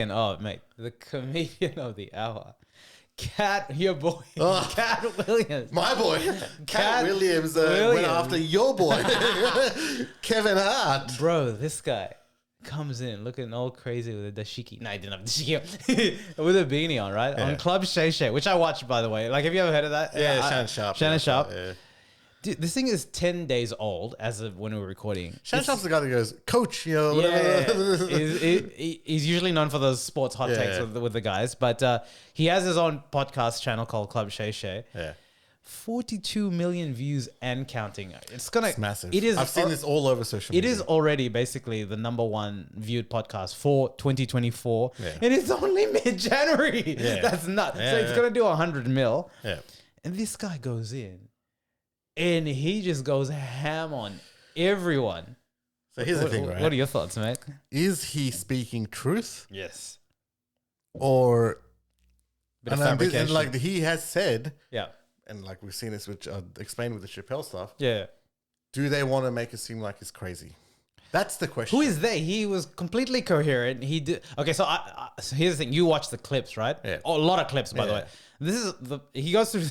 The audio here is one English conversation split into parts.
And mate, the comedian of the hour. Your boy, Cat Williams. My boy, Cat Williams went after your boy, Kevin Hart. Bro, this guy comes in looking all crazy with a dashiki. No, he didn't have a dashiki. With a beanie on, right? Yeah. On Club Shay Shay, which I watched, by the way. Like, have you ever heard of that? Yeah, Shannon Sharp. Shannon Sharp. Yeah. Dude, this thing is 10 days old as of when we were recording. Shannon Sharp's the guy that goes, coach, you know, whatever. Yeah. He's usually known for those sports hot takes with the guys, but he has his own podcast channel called Club Shay Shay. Yeah. 42 million views and counting. It's massive. It is. I've seen this all over social media. It is already basically the #1 viewed podcast for 2024. Yeah. And it's only mid-January. Yeah. That's nuts. Yeah, so it's going to do 100 mil. Yeah. And this guy goes in and he just goes ham on everyone. So here's the thing, right? What are your thoughts, mate? Is he speaking truth? Yes. Or... Bit of fabrication. And like he has said... Yeah. And like we've seen this, which I explained with the Chappelle stuff. Yeah. Do they want to make it seem like it's crazy? That's the question. Who is they? He was completely coherent. He did. Okay, so so here's the thing. You watch the clips, right? Yeah. Oh, a lot of clips, by the way. This is he goes through.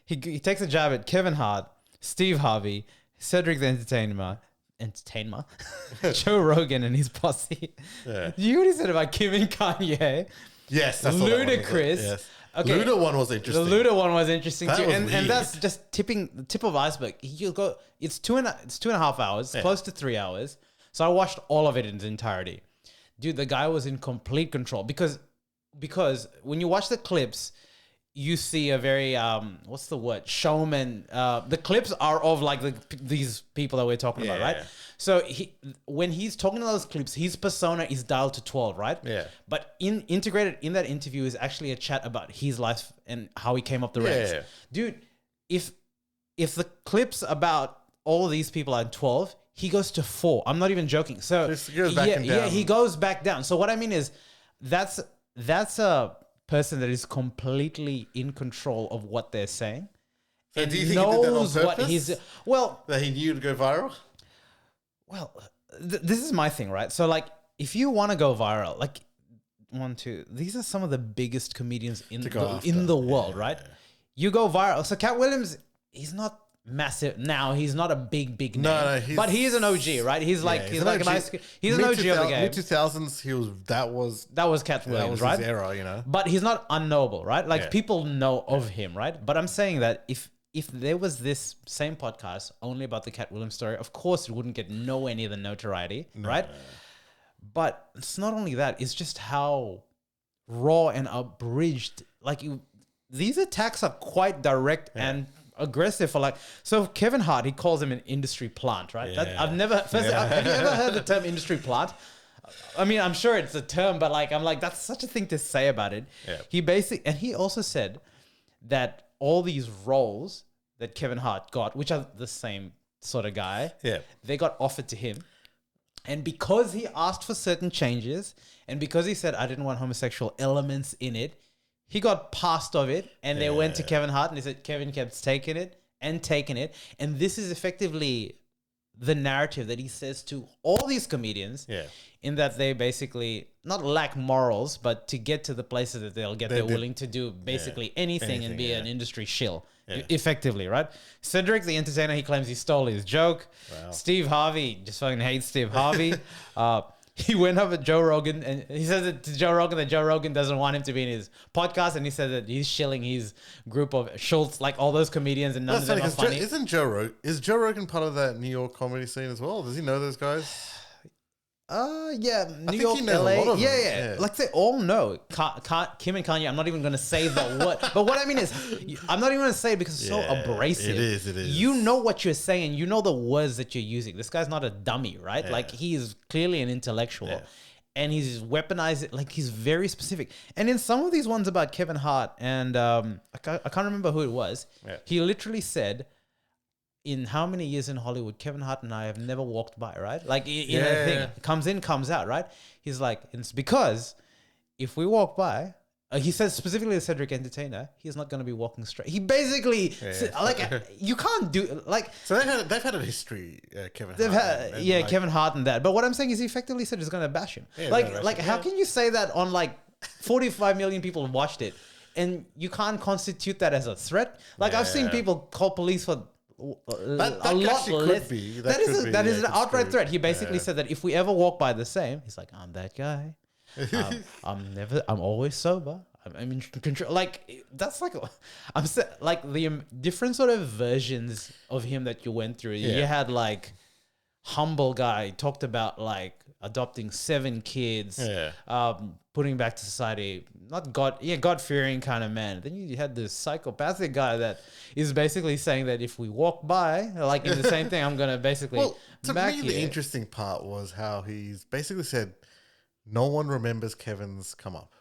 He takes a jab at Kevin Hart, Steve Harvey, Cedric the Entertainer, Joe Rogan and his posse. Yeah. You what he said about Kim and Kanye? Yes, that's ludicrous. Yes. Okay. Luda one was interesting. The Luda one was interesting That too, was and that's just the tip of iceberg. You go, it's two and a half hours, close to 3 hours. So I watched all of it in its entirety. Dude, the guy was in complete control because when you watch the clips, you see a very what's the word, showman. The clips are of like these people that we're talking about, right? So when he's talking to those clips, his persona is dialed to 12, right? Yeah. But integrated in that interview is actually a chat about his life and how he came up the ranks. Yeah. Dude, if the clips about all these people are 12, he goes to 4. I'm not even joking. So he goes back down. So what I mean is that's a person that is completely in control of what they're saying. So do you think he did that on purpose? That he knew to go viral? Well, this is my thing, right? So, like, if you want to go viral, like, these are some of the biggest comedians in the world, right? You go viral. So, Cat Williams, he's not massive now. He's not a big name. No, but he is an OG, right? He's like, he's an OG of the game. Mid 2000s, that was Cat Williams, that was right? his era, you know. But he's not unknowable, right? Like people know of him, right? But I'm saying that if there was this same podcast only about the Cat Williams story, of course it wouldn't get nowhere near the notoriety, right? But it's not only that; it's just how raw and abridged. Like these attacks are quite direct and aggressive. So Kevin Hart, he calls him an industry plant, right? Have you ever heard the term industry plant? I mean, I'm sure it's a term, but I'm like, that's such a thing to say about it. Yeah. He also said that all these roles that Kevin Hart got, which are the same sort of guy, they got offered to him. And because he asked for certain changes, and because he said, I didn't want homosexual elements in it, he got passed of it, and they went to Kevin Hart, and he said Kevin kept taking it. And this is effectively the narrative that he says to all these comedians, in that they basically not lack morals, but to get to the places that they're willing to do basically anything and be an industry shill, effectively, right? Cedric the Entertainer, he claims he stole his joke. Wow. Steve Harvey just fucking hates Steve Harvey. He went up at Joe Rogan and he says it to Joe Rogan that Joe Rogan doesn't want him to be in his podcast, and he said that he's shilling his group of Schultz, like all those comedians, and none of them are funny. Is Joe Rogan part of that New York comedy scene as well? Does he know those guys? New York, LA. Yeah. Like they all know Kim and Kanye. I'm not even going to say the word. But what I mean is, I'm not even going to say it because it's so abrasive. It is. You know what you're saying. You know the words that you're using. This guy's not a dummy, right? Yeah. Like he is clearly an intellectual. Yeah. And he's weaponized it. Like he's very specific. And in some of these ones about Kevin Hart and I can't remember who it was. Yeah. He literally said, in how many years in Hollywood, Kevin Hart and I have never walked by, right? Like, in a thing, comes in, comes out, right? He's like, it's because if we walk by he says specifically the Cedric Entertainer, he's not going to be walking straight. He basically you can't do like. So they've had a history, Kevin. Kevin Hart and that. But what I'm saying is, he effectively said he's going to bash him. Yeah, how can you say that on like 45 million people watched it, and you can't constitute that as a threat? Like I've seen people call police for that a lot less. That is an outright threat. He basically said that if we ever walk by the same, he's like, I'm that guy. I'm always sober. I'm in control. Like that's like like the different sort of versions of him that you went through. You had like humble guy talked about like adopting 7 kids, putting back to society, not God-fearing kind of man. Then you had this psychopathic guy that is basically saying that if we walk by, like in the same thing, I'm gonna basically. Well, to me, the interesting part was how he's basically said, no one remembers Kevin's come up.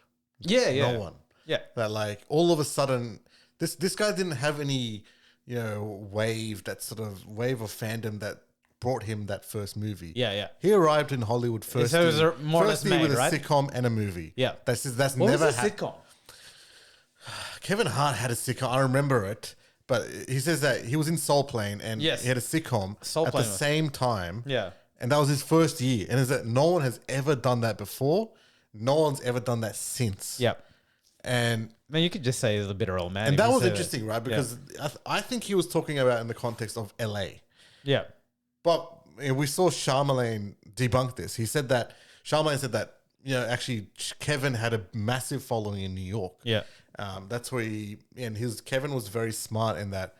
No one. Yeah. That like all of a sudden, this guy didn't have any, wave of fandom that brought him that first movie. Yeah. He arrived in Hollywood first. So it was more or less made, with a right? sitcom and a movie. Yeah. That's what never was a sitcom? Kevin Hart had a sitcom. I remember it. But he says that he was in Soul Plane and he had a sitcom at the same time. Yeah. And that was his first year. And is that no one has ever done that before. No one's ever done that since. Yeah. And man, you could just say he's a bitter old man. And that was interesting, right? Because I think he was talking about in the context of LA. Yeah. But we saw Charlemagne debunk this. Charlemagne said that, actually Kevin had a massive following in New York. Yeah. That's where Kevin was very smart in that.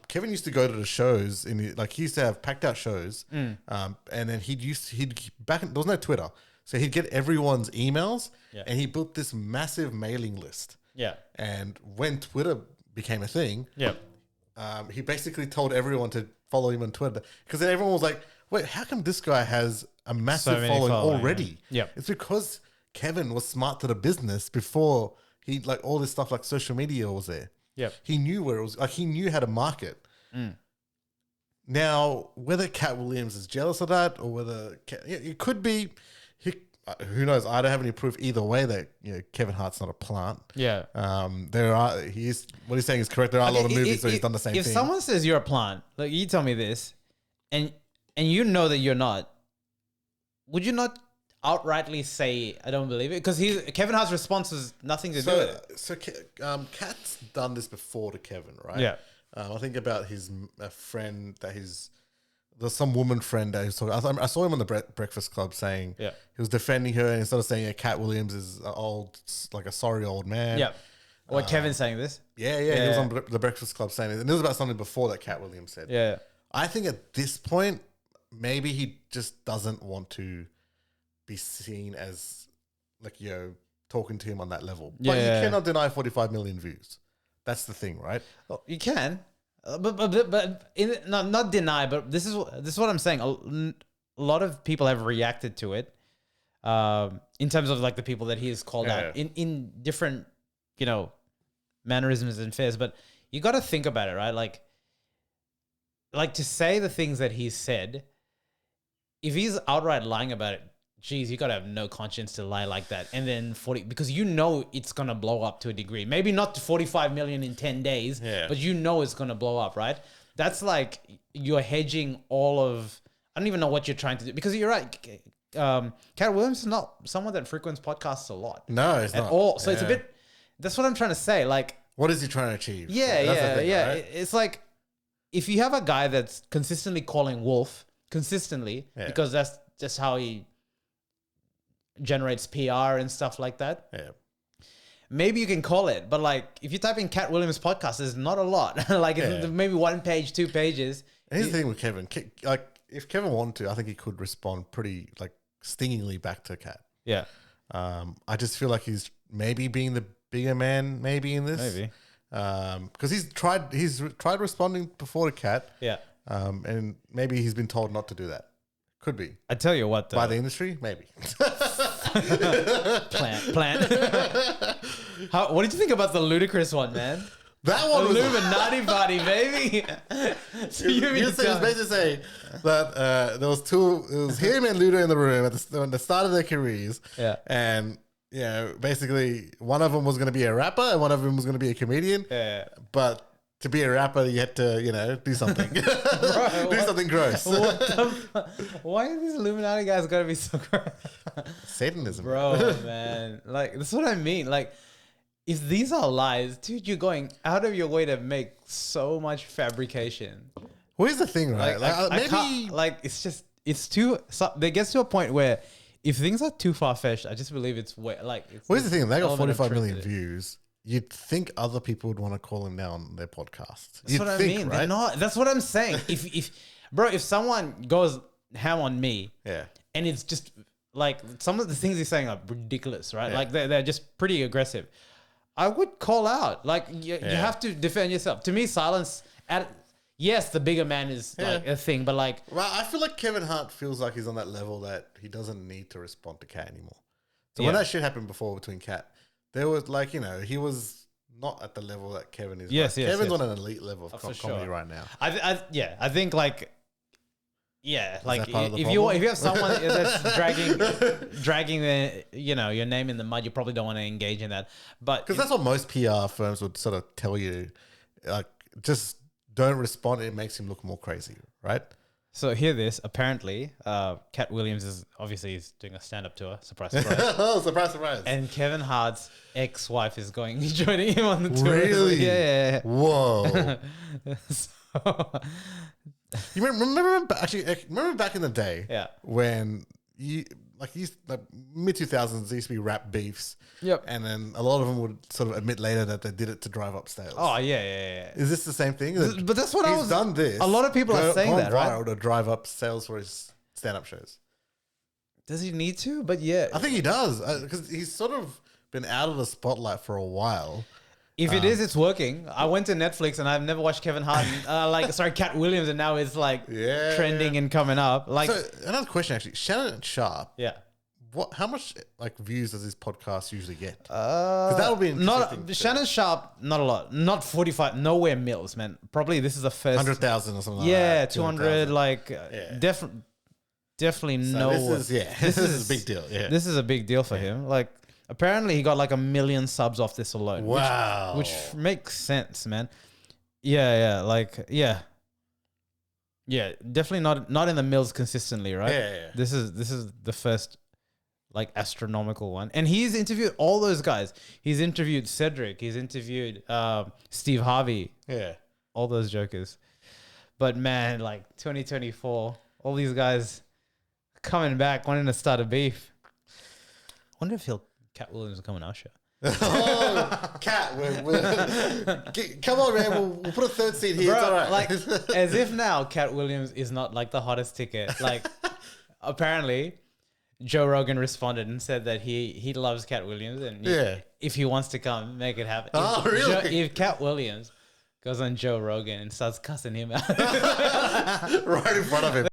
Kevin used to go to the shows he used to have packed out shows. And then there was no Twitter. So he'd get everyone's emails and he built this massive mailing list. Yeah. And when Twitter became a thing, yeah. He basically told everyone to follow him on Twitter because then everyone was like, wait, how come this guy has a massive following already? Yeah. It's because Kevin was smart to the business before he all this stuff like social media was there. Yeah. He knew where it was, he knew how to market. Now, whether Cat Williams is jealous of that or whether it could be, who knows? I don't have any proof either way that Kevin Hart's not a plant. Yeah. What he's saying is correct. There are a lot of movies where he's done the same thing. If someone says you're a plant, like you tell me this, and you know that you're not, would you not outrightly say I don't believe it? Because Kevin Hart's response was nothing to do with it. So Kat's done this before to Kevin, right? Yeah. I think about his friend that there's some woman friend that he's talking. I saw him on the Breakfast Club saying he was defending her and instead of saying Cat Williams is a sorry old man. Yeah. What Kevin's saying this? Yeah. He was on the Breakfast Club saying it. And it was about something before that Cat Williams said. Yeah. I think at this point, maybe he just doesn't want to be seen as talking to him on that level. But you cannot deny 45 million views. That's the thing, right? Well, you can. But not deny, but this is what I'm saying. A lot of people have reacted to it, in terms of like the people that he has called out in different, mannerisms and fares. But you got to think about it, right? Like to say the things that he said. If he's outright lying about it, geez, you got to have no conscience to lie like that. And then because it's going to blow up to a degree. Maybe not to 45 million in 10 days, but it's going to blow up, right? That's like you're hedging all of, I don't even know what you're trying to do. Because you're right, Cat Williams is not someone that frequents podcasts a lot. No, it's not. At all. So it's a bit, that's what I'm trying to say. Like, what is he trying to achieve? Yeah. Right? It's like, if you have a guy that's consistently calling Wolf, because that's just how he generates PR and stuff like that. Yeah. Maybe you can call it, but like if you type in Cat Williams podcast, there's not a lot. It's maybe 1 page, 2 pages. And here's the thing with Kevin. Like if Kevin wanted to, I think he could respond pretty stingingly back to Cat. Yeah. I just feel like he's maybe being the bigger man, maybe in this. Maybe. Because he's tried responding before to Cat. Yeah. And maybe he's been told not to do that. Could be. I tell you what, though. By the industry, maybe. Plant. What did you think about the ludicrous one, man? That one was Illuminati party, baby. So he was basically saying that there was two. It was him and Ludo in the room at the start of their careers. Yeah. And basically one of them was going to be a rapper and one of them was going to be a comedian. Yeah. But to be a rapper, you had to, do something. Bro, do something gross. What the why are these Illuminati guys gotta be so gross? Satanism. Bro, man. Like, that's what I mean. Like, if these are lies, dude, you're going out of your way to make so much fabrication. Well, here's the thing, right? I can't, like, it's too, there gets to a point where if things are too far-fetched, I just believe it's way, like, it's well, here's the thing. They got element of 45 truth million to it. views. You'd think other people would want to call him now on their podcast. That's what I mean. Right? They're not. That's what I'm saying. If someone goes ham on me, Yeah. and it's just like some of the things he's saying are ridiculous, right? Yeah. Like they're just pretty aggressive. I would call out. Like you have to defend yourself. To me, silence. Yes, the bigger man is like a thing, but like, Well, I feel like Kevin Hart feels like he's on that level that he doesn't need to respond to Kat anymore. So when that shit happened before between Kat, there was like, he was not at the level that Kevin is. Yes, right. yes, Kevin's yes. on an elite level of comedy sure. right now. I think like, like that part of the if problem? you have someone that's dragging the your name in the mud, you probably don't want to engage in that. But Because that's what most PR firms would sort of tell you. Like, just don't respond. It makes him look more crazy, right? So hear this. Apparently, Cat Williams is obviously doing a stand-up tour. Surprise, surprise. Oh, surprise, surprise. And Kevin Hart's ex-wife is joining him on the tour. Really? Yeah. Whoa. So, You remember back in the day? Yeah. When mid 2000s, there used to be rap beefs. Yep. And then a lot of them would sort of admit later that they did it to drive up sales. oh yeah. Is this the same thing? But that's what I He's was. done this. A lot of people are saying gone that, right? viral to drive up sales for his stand-up shows. Does he need to? But yeah. I think he does because he's sort of been out of the spotlight for a while. If it is, it's working. I went to Netflix and I've never watched Kevin Hart. Cat Williams, and now it's like trending and coming up. Like, So another question, actually, Shannon Sharp. yeah. How much like views does this podcast usually get? Because that would be interesting. Not Shannon Sharp, not a lot, not 45, nowhere mils, man. Probably this is the first 100,000 or something like that. Yeah, 200, 200,000. like definitely So no. this is a big deal. Yeah. This is a big deal for him. Like, apparently he got like 1 million subs off this alone. Wow. Which makes sense, man. Yeah, definitely not in the mills consistently, right? Yeah. This is the first like astronomical one, and he's interviewed all those guys. He's interviewed Cedric. He's interviewed Steve Harvey. Yeah. All those jokers. But man, like 2024, all these guys coming back wanting to start a beef. I wonder if Cat Williams will come on our show. Oh, Cat, come on, man. We'll put a third seat here. Bro, it's all right. like, as if now Cat Williams is not like the hottest ticket. Like, apparently, Joe Rogan responded and said that he loves Cat Williams, and if he wants to come, make it happen. Oh, really? If Cat Williams goes on Joe Rogan and starts cussing him out Right in front of him.